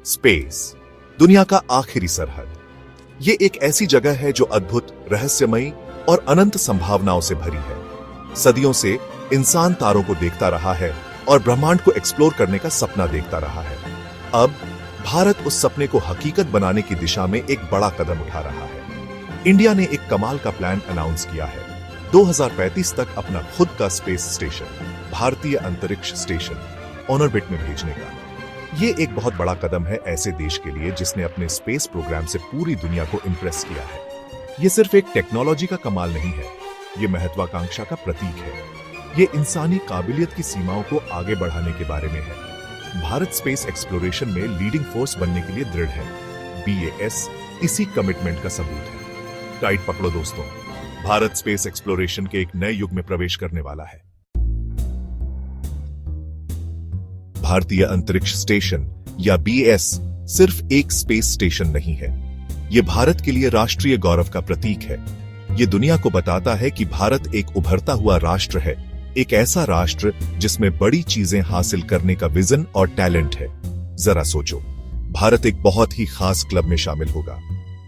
Space, दुनिया का आखिरी सरहद। ये एक ऐसी जगह है जो अद्भुत, रहस्यमयी और अनंत संभावनाओं से भरी है। सदियों से इंसान तारों को देखता रहा है और ब्रह्मांड को एक्सप्लोर करने का सपना देखता रहा है। अब भारत उस सपने को हकीकत बनाने की दिशा में एक बड़ा कदम उठा रहा है। इंडिया ने एक कमाल का प्लान अनाउंस किया है, 2035 तक अपना खुद का स्पेस स्टेशन, भारतीय अंतरिक्ष स्टेशन, ऑर्बिट में भेजने का। ये एक बहुत बड़ा कदम है ऐसे देश के लिए जिसने अपने स्पेस प्रोग्राम से पूरी दुनिया को इंप्रेस किया है। ये सिर्फ एक टेक्नोलॉजी का कमाल नहीं है, ये महत्वाकांक्षा का प्रतीक है। ये इंसानी काबिलियत की सीमाओं को आगे बढ़ाने के बारे में है। भारत स्पेस एक्सप्लोरेशन में लीडिंग फोर्स बनने के लिए दृढ़ है। BAS इसी कमिटमेंट का सबूत है। टाइट पकड़ो दोस्तों, भारत स्पेस एक्सप्लोरेशन के एक नए युग में प्रवेश करने वाला है। भारतीय अंतरिक्ष स्टेशन या BAS सिर्फ एक स्पेस स्टेशन नहीं है, यह भारत के लिए राष्ट्रीय गौरव का प्रतीक है। यह दुनिया को बताता है कि भारत एक उभरता हुआ राष्ट्र है, एक ऐसा राष्ट्र जिसमें बड़ी चीजें हासिल करने का विजन और टैलेंट है। जरा सोचो, भारत एक बहुत ही खास क्लब में शामिल होगा।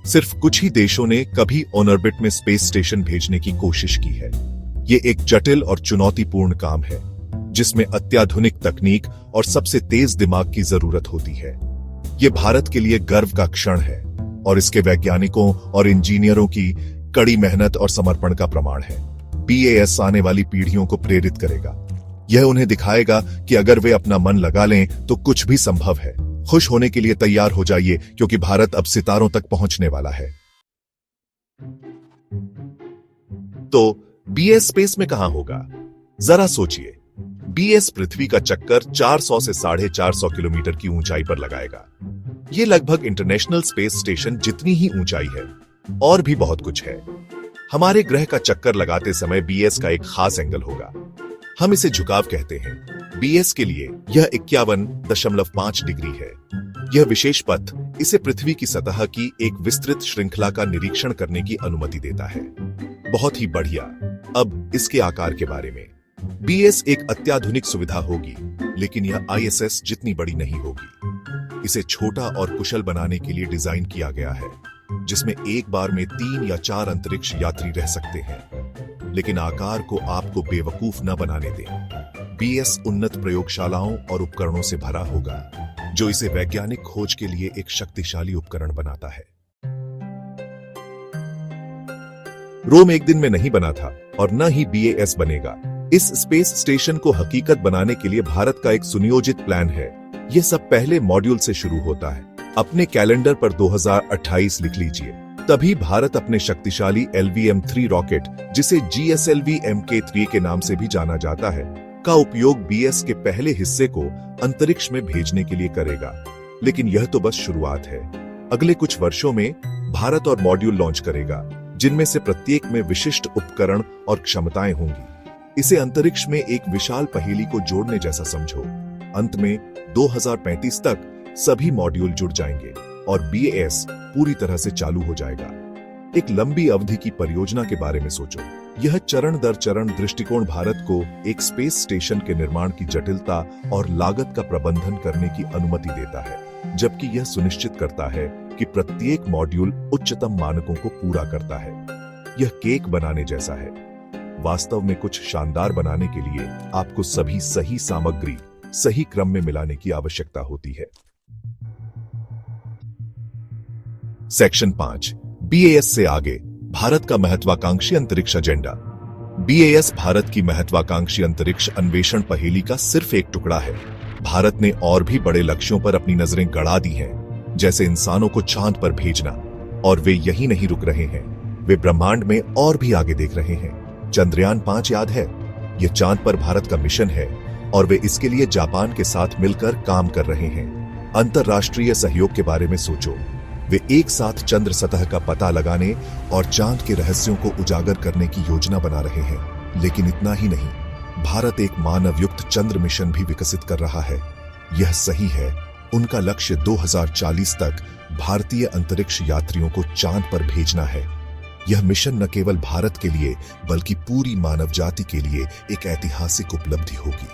सिर्फ कुछ ही देशों ने कभी ऑर्बिट में स्पेस स्टेशन भेजने की कोशिश की है। यह एक जटिल और चुनौतीपूर्ण काम है, जिसमें अत्याधुनिक तकनीक और सबसे तेज दिमाग की जरूरत होती है। यह भारत के लिए गर्व का क्षण है और इसके वैज्ञानिकों और इंजीनियरों की कड़ी मेहनत और समर्पण का प्रमाण है। BAS आने वाली पीढ़ियों को प्रेरित करेगा। यह उन्हें दिखाएगा कि अगर वे अपना मन लगा लें तो कुछ भी संभव है। खुश होने के लिए तैयार हो जाइए, क्योंकि भारत अब सितारों तक पहुंचने वाला है। तो BAS स्पेस में कहां होगा? जरा सोचिए, BAS पृथ्वी का चक्कर 400 से 450 किलोमीटर की ऊंचाई पर लगाएगा। यह लगभग इंटरनेशनल स्पेस स्टेशन जितनी ही ऊंचाई है। और भी बहुत कुछ है। हमारे ग्रह का चक्कर लगाते समय BAS का एक खास एंगल होगा। हम इसे झुकाव कहते हैं। BAS के लिए यह 51.5 डिग्री है। यह विशेष पथ इसे पृथ्वी की सतह की एक विस्तृत श्रृंखला का निरीक्षण करने की अनुमति देता है। बहुत ही बढ़िया। अब इसके आकार के बारे में। BAS एक अत्याधुनिक सुविधा होगी, लेकिन यह ISS जितनी बड़ी नहीं होगी। इसे छोटा और कुशल बनाने के लिए डिजाइन किया गया है, जिसमें एक बार में 3 या 4 अंतरिक्ष यात्री रह सकते हैं। लेकिन आकार को आपको बेवकूफ न बनाने दें। BAS उन्नत प्रयोगशालाओं और उपकरणों से भरा होगा, जो इसे वैज्ञानिक खोज के लिए एक शक्तिशाली उपकरण बनाता है। रोम एक दिन में नहीं बना था और न ही BAS बनेगा। इस स्पेस स्टेशन को हकीकत बनाने के लिए भारत का एक सुनियोजित प्लान है। यह सब पहले मॉड्यूल से शुरू होता है। अपने कैलेंडर पर 2028 लिख लीजिए। तभी भारत अपने शक्तिशाली LVM-3 रॉकेट, जिसे GSLV Mk3 के नाम से भी जाना जाता है, का उपयोग BAS के पहले हिस्से को अंतरिक्ष में भेजने के लिए करेगा। लेकिन यह तो बस शुरुआत है। अगले कुछ वर्षों में भारत और मॉड्यूल लॉन्च करेगा, जिनमें से प्रत्येक में विशिष्ट उपकरण और क्षमताएं होंगी। इसे अंतरिक्ष में एक विशाल पहेली को जोड़ने जैसा समझो। अंत में 2035 तक सभी मॉड्यूल जुड़ जाएंगे और BAS पूरी तरह से चालू हो जाएगा। एक लंबी अवधि की परियोजना के बारे में सोचो। यह चरण दर चरण दृष्टिकोण भारत को एक स्पेस स्टेशन के निर्माण की जटिलता और लागत का प्रबंधन करने की अनुमति देता है, जबकि यह सुनिश्चित करता है कि प्रत्येक मॉड्यूल उच्चतम मानकों को पूरा करता है। यह केक बनाने जैसा है। वास्तव में कुछ शानदार बनाने के लिए आपको सभी सही सामग्री सही क्रम में मिलाने की आवश्यकता होती है। सेक्शन 5, BAS से आगे भारत का महत्वाकांक्षी अंतरिक्ष एजेंडा। BAS भारत की महत्वाकांक्षी अंतरिक्ष अन्वेषण पहेली का सिर्फ एक टुकड़ा है। भारत ने और भी बड़े लक्ष्यों पर अपनी नजरें गड़ा दी हैं, जैसे इंसानों को चांद पर भेजना। और वे यही नहीं रुक रहे हैं, वे ब्रह्मांड में और भी आगे देख रहे हैं। चंद्रयान 5 याद है? यह चांद पर भारत का मिशन है और वे इसके लिए जापान के साथ मिलकर काम कर रहे हैं। अंतरराष्ट्रीय सहयोग के बारे में सोचो। वे एक साथ चंद्र सतह का पता लगाने और चांद के रहस्यों को उजागर करने की योजना बना रहे हैं। लेकिन इतना ही नहीं, भारत एक मानवयुक्त चंद्र मिशन भी विकसित कर रहा है। यह सही है, उनका लक्ष्य 2040 तक भारतीय अंतरिक्ष यात्रियों को चांद पर भेजना है। यह मिशन न केवल भारत के लिए बल्कि पूरी मानव जाति के लिए एक ऐतिहासिक उपलब्धि होगी।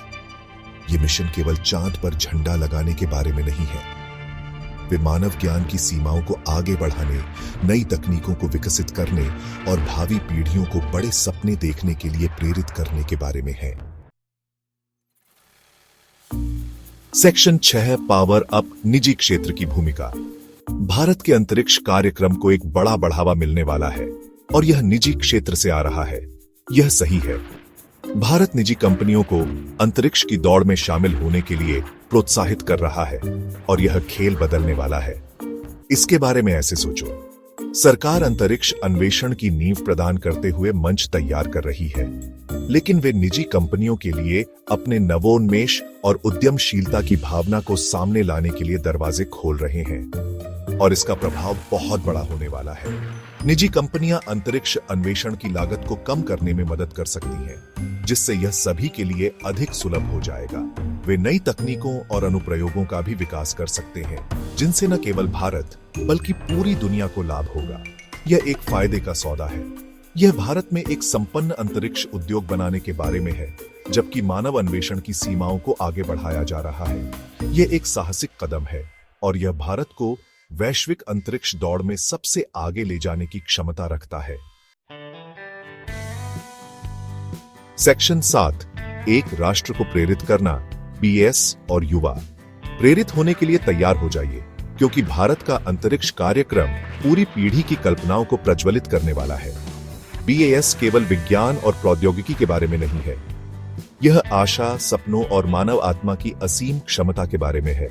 यह मिशन केवल चांद पर झंडा लगाने के बारे में नहीं है, वे मानव ज्ञान की सीमाओं को आगे बढ़ाने, नई तकनीकों को विकसित करने और भावी पीढ़ियों को बड़े सपने देखने के लिए प्रेरित करने के बारे में है। सेक्शन 6 पावर अप निजी क्षेत्र की भूमिका। भारत के अंतरिक्ष कार्यक्रम को एक बड़ा बढ़ावा मिलने वाला है और यह निजी क्षेत्र से आ रहा है। यह सही है। भारत निजी कंपनियों को अंतरिक्ष की दौड़ में शामिल होने के लिए प्रोत्साहित कर रहा है और यह खेल बदलने वाला है। इसके बारे में ऐसे सोचो, सरकार अंतरिक्ष अन्वेषण की नींव प्रदान करते हुए मंच तैयार कर रही है, लेकिन वे निजी कंपनियों के लिए अपने नवोन्मेष और उद्यमशीलता की भावना को सामने लाने के लिए दरवाजे खोल रहे हैं और इसका प्रभाव बहुत बड़ा होने वाला है। निजी कंपनियां अंतरिक्ष अन्वेषण की लागत को कम करने में मदद कर सकती हैं, जिससे यह सभी के लिए अधिक सुलभ हो जाएगा। वे नई तकनीकों और अनुप्रयोगों का भी विकास कर सकते हैं, जिनसे न केवल भारत बल्कि पूरी दुनिया को लाभ होगा। यह एक फायदे का सौदा है। यह भारत में एक संपन्न अंतरिक्ष उद्योग बनाने के बारे में है, जबकि मानव अन्वेषण की सीमाओं को आगे बढ़ाया जा रहा है। यह एक साहसिक कदम है और यह भारत को वैश्विक अंतरिक्ष दौड़ में सबसे आगे ले जाने की क्षमता रखता है। सेक्शन 7 एक राष्ट्र को प्रेरित करना, बीएस और युवा। प्रेरित होने के लिए तैयार हो जाइए, क्योंकि भारत का अंतरिक्ष कार्यक्रम पूरी पीढ़ी की कल्पनाओं को प्रज्वलित करने वाला है। बीएस केवल विज्ञान और प्रौद्योगिकी के बारे में नहीं है। यह आशा, सपनों और मानव आत्मा की असीम क्षमता के बारे में है।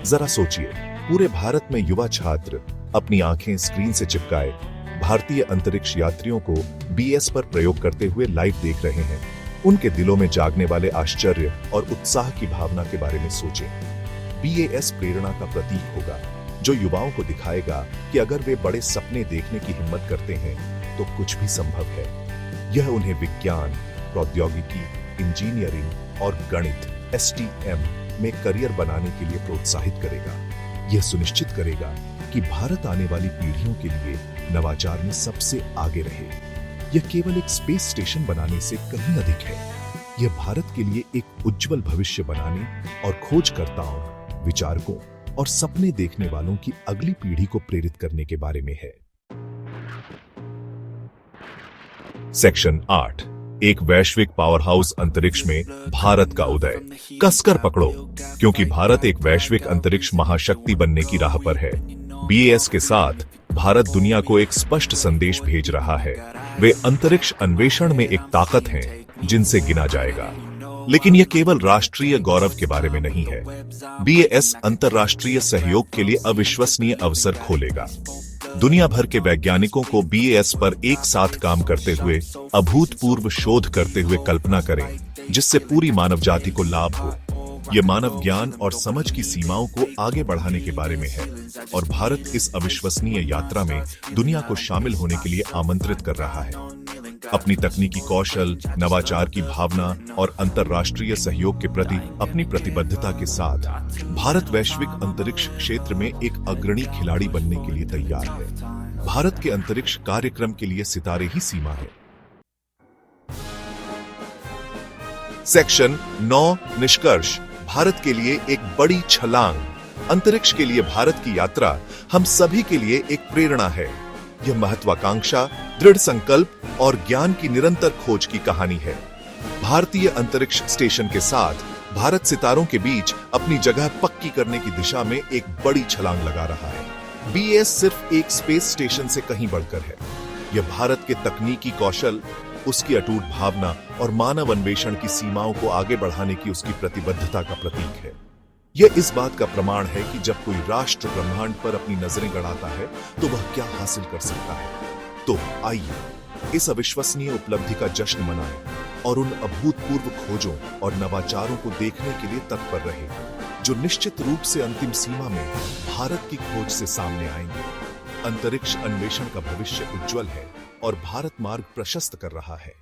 जरा सोचिए, पूरे भारत में युवा छात्र अपनी आंखें स्क्रीन से चिपकाए भारतीय अंतरिक्ष यात्रियों को बीएस पर प्रयोग करते हुए लाइव देख रहे हैं। उनके दिलों में जागने वाले आश्चर्य और उत्साह की भावना के बारे में सोचें। बीएस प्रेरणा का प्रतीक होगा, जो युवाओं को दिखाएगा कि अगर वे बड़े सपने देखने की हिम्मत करते हैं तो कुछ भी संभव है। यह उन्हें विज्ञान, प्रौद्योगिकी, इंजीनियरिंग और गणित STEM में करियर बनाने के लिए प्रोत्साहित करेगा। यह सुनिश्चित करेगा कि भारत आने वाली पीढ़ियों के लिए नवाचार में सबसे आगे रहे। यह केवल एक स्पेस स्टेशन बनाने से कहीं अधिक है। यह भारत के लिए एक उज्जवल भविष्य बनाने और खोजकर्ताओं, विचारकों और सपने देखने वालों की अगली पीढ़ी को प्रेरित करने के बारे में है। सेक्शन 8 एक वैश्विक पावर हाउस अंतरिक्ष में भारत का उदय। कसकर पकड़ो, क्योंकि भारत एक वैश्विक अंतरिक्ष महाशक्ति बनने की राह पर है। बीएस के साथ भारत दुनिया को एक स्पष्ट संदेश भेज रहा है। वे अंतरिक्ष अन्वेषण में एक ताकत हैं जिनसे गिना जाएगा। लेकिन यह केवल राष्ट्रीय गौरव के बारे में नहीं है। बीएस अंतर्राष्ट्रीय सहयोग के लिए अविश्वसनीय अवसर खोलेगा। दुनिया भर के वैज्ञानिकों को बीएस पर एक साथ काम करते हुए अभूतपूर्व शोध करते हुए कल्पना करें, जिससे पूरी मानव जाति को लाभ हो। यह मानव ज्ञान और समझ की सीमाओं को आगे बढ़ाने के बारे में है और भारत इस अविश्वसनीय यात्रा में दुनिया को शामिल होने के लिए आमंत्रित कर रहा है। अपनी तकनीकी कौशल, नवाचार की भावना और अंतर्राष्ट्रीय सहयोग के प्रति अपनी प्रतिबद्धता के साथ भारत वैश्विक अंतरिक्ष क्षेत्र में एक अग्रणी खिलाड़ी बनने के लिए तैयार है। भारत के अंतरिक्ष कार्यक्रम के लिए सितारे ही सीमा है। सेक्शन 9 निष्कर्ष। भारत के लिए एक बड़ी छलांग। अंतरिक्ष के लिए भारत की यात्रा हम सभी के लिए एक प्रेरणा है। यह महत्वाकांक्षा, दृढ़ संकल्प और ज्ञान की निरंतर खोज की कहानी है। भारतीय अंतरिक्ष स्टेशन के साथ भारत सितारों के बीच अपनी जगह पक्की करने की दिशा में एक बड़ी छलांग लगा रहा है। बीएस सिर्फ एक स्पेस स्टेशन से कहीं बढ़कर है। यह भारत के तकनीकी कौशल, उसकी अटूट भावना और मानव अन्वेषण की सीमाओं को आगे बढ़ाने की उसकी प्रतिबद्धता का प्रतीक है। यह इस बात का प्रमाण है कि जब कोई राष्ट्र ब्रह्मांड पर अपनी नजरें गड़ाता है तो वह क्या हासिल कर सकता है। तो आइए इस अविश्वसनीय उपलब्धि का जश्न मनाएं और उन अभूतपूर्व खोजों और नवाचारों को देखने के लिए तत्पर रहें, जो निश्चित रूप से अंतिम सीमा में भारत की खोज से सामने आएंगे। अंतरिक्ष अन्वेषण का भविष्य उज्जवल है और भारत मार्ग प्रशस्त कर रहा है।